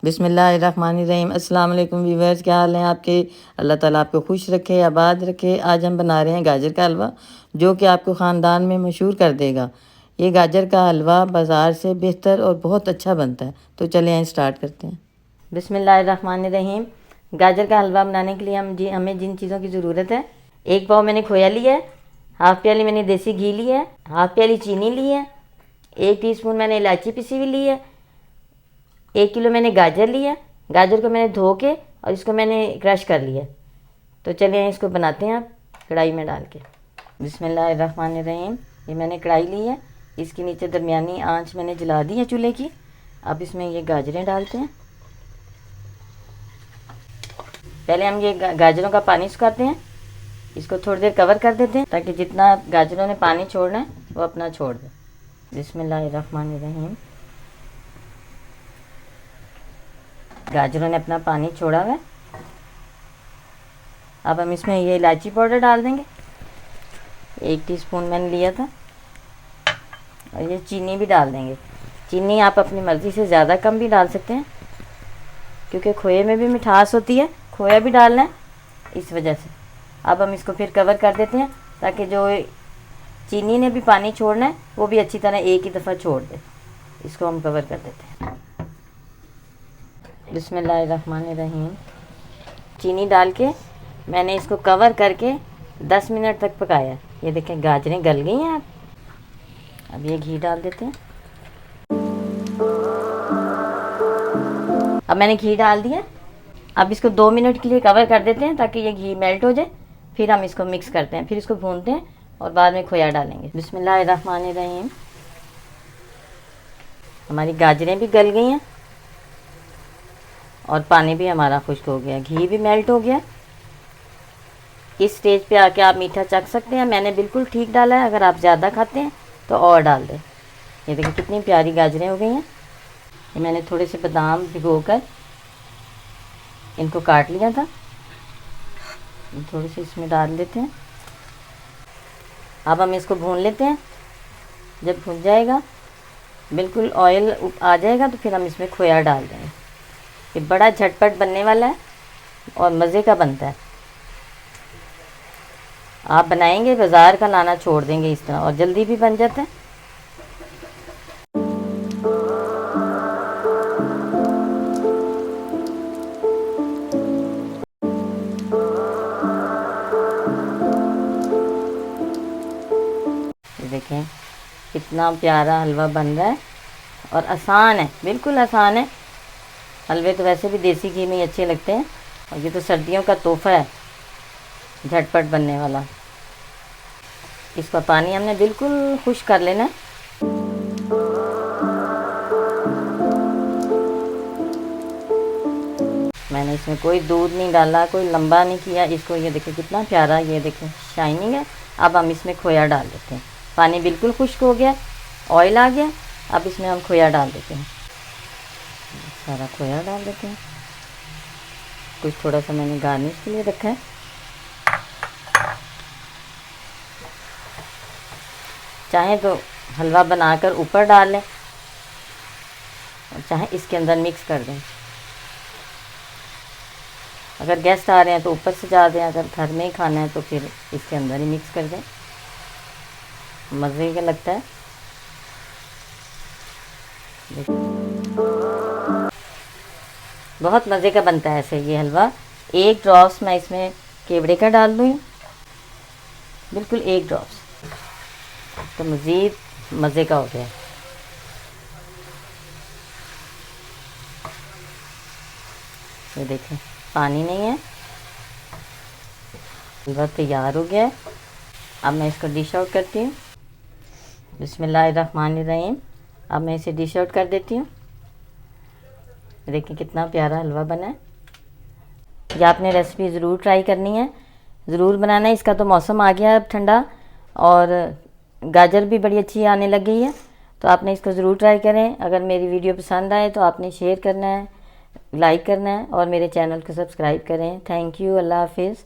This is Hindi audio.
बिस्मिल्लाहिर्रहमानिर्रहीम। अस्सलाम वालेकुम व्यूअर्स, क्या हाल हैं आपके? अल्लाह ताला आपको खुश रखे, आबाद रखे। आज हम बना रहे हैं गाजर का हलवा, जो कि आपको ख़ानदान में मशहूर कर देगा। ये गाजर का हलवा बाज़ार से बेहतर और बहुत अच्छा बनता है। तो चलें आइए स्टार्ट करते हैं। बिस्मिल्लाहिर्रहमानिर्रहीम। गाजर का हलवा बनाने के लिए हमें जिन चीज़ों की ज़रूरत है, एक पाव मैंने खोया लिया है, हाफ़ प्याली मैंने देसी घी लिया है, हाफ़ प्याली चीनी ली है, 1 टीस्पून मैंने इलायची पिसी हुई ली है, 1 किलो मैंने गाजर लिया। गाजर को मैंने धो के और इसको मैंने क्रश कर लिया। तो चलिए इसको बनाते हैं आप कढ़ाई में डाल के। बिस्मिल्लाहिर्रहमानिर्रहीम। ये मैंने कढ़ाई ली है, इसके नीचे दरमियानी आंच मैंने जला दी है चूल्हे की। अब इसमें ये गाजरें डालते हैं। पहले हम ये गाजरों का पानी सुखाते हैं, इसको थोड़ी देर कवर कर देते हैं ताकि जितना गाजरों ने पानी छोड़ना है वो अपना छोड़ दे। बिस्मिल्लाहिर्रहमानिर्रहीम। गाजरों ने अपना पानी छोड़ा हुआ है। अब हम इसमें ये इलायची पाउडर डाल देंगे, 1 टीस्पून मैंने लिया था। और ये चीनी भी डाल देंगे। चीनी आप अपनी मर्ज़ी से ज़्यादा कम भी डाल सकते हैं, क्योंकि खोए में भी मिठास होती है, खोया भी डालना है इस वजह से। अब हम इसको फिर कवर कर देते हैं ताकि जो चीनी ने भी पानी छोड़ना है वो भी अच्छी तरह एक ही दफ़ा छोड़ दे। इसको हम कवर कर देते हैं। बिस्मिल्लाहिर्रहमानिर्रहीम। चीनी डाल के मैंने इसको कवर करके 10 मिनट तक पकाया। ये देखें गाजरें गल गई हैं। अब ये घी डाल देते हैं। अब मैंने घी डाल दिया। अब इसको 2 मिनट के लिए कवर कर देते हैं ताकि ये घी मेल्ट हो जाए। फिर हम इसको मिक्स करते हैं, फिर इसको भूनते हैं और बाद में खोया डालेंगे। बिस्मिल्लाहिर्रहमानिर्रहीम। हमारी गाजरें भी गल गई हैं और पानी भी हमारा खुश्क हो गया, घी भी मेल्ट हो गया। इस स्टेज पे आके आप मीठा चख सकते हैं। मैंने बिल्कुल ठीक डाला है, अगर आप ज़्यादा खाते हैं तो और डाल दें। ये देखिए कितनी प्यारी गाजरें हो गई हैं। ये मैंने थोड़े से बादाम भिगोकर इनको काट लिया था, थोड़ी सी इसमें डाल देते हैं। अब हम इसको भून लेते हैं। जब भून जाएगा, बिल्कुल ऑयल आ जाएगा, तो फिर हम इसमें खोया डाल देंगे। ये बड़ा झटपट बनने वाला है और मज़े का बनता है। आप बनाएंगे बाज़ार का लाना छोड़ देंगे इस तरह, और जल्दी भी बन जाता है। ये देखें कितना प्यारा हलवा बन रहा है और आसान है, बिल्कुल आसान है। हलवे तो वैसे भी देसी घी में ही अच्छे लगते हैं, और ये तो सर्दियों का तोहफ़ा है, झटपट बनने वाला। इसका पानी हमने बिल्कुल खुश्क कर लेना है। मैंने इसमें कोई दूध नहीं डाला, कोई लंबा नहीं किया इसको। ये देखें कितना प्यारा, ये देखें शाइनिंग है। अब हम इसमें खोया डाल देते हैं। पानी बिल्कुल खुश्क हो गया, ऑयल आ गया। अब इसमें हम खोया डाल देते हैं, सारा खोया डाल देते हैं। कुछ थोड़ा सा मैंने गार्निश के लिए रखा है। चाहे तो हलवा बनाकर ऊपर डाल लें और चाहे इसके अंदर मिक्स कर दें। अगर गेस्ट आ रहे हैं तो ऊपर से जा दें, अगर घर में ही खाना है तो फिर इसके अंदर ही मिक्स कर दें। मज़े का लगता है। बहुत मज़े का बनता है ऐसे ये हलवा। 1 ड्रॉप्स मैं इसमें केवड़े का डाल दूँ, बिल्कुल 1 ड्रॉप्स, तो मज़ीद मज़े का हो गया। ये देखें पानी नहीं है, हलवा तैयार हो गया है। अब मैं इसको डिश आउट करती हूँ। बिस्मिल्लाहिर्रहमानिर्रहीम। अब मैं इसे डिश आउट कर देती हूँ। देखिए कितना प्यारा हलवा बना है। ये आपने रेसिपी ज़रूर ट्राई करनी है, ज़रूर बनाना है। इसका तो मौसम आ गया है अब ठंडा, और गाजर भी बड़ी अच्छी आने लग गई है, तो आपने इसको ज़रूर ट्राई करें। अगर मेरी वीडियो पसंद आए तो आपने शेयर करना है, लाइक करना है और मेरे चैनल को सब्सक्राइब करें। Thank you. अल्लाह हाफिज़।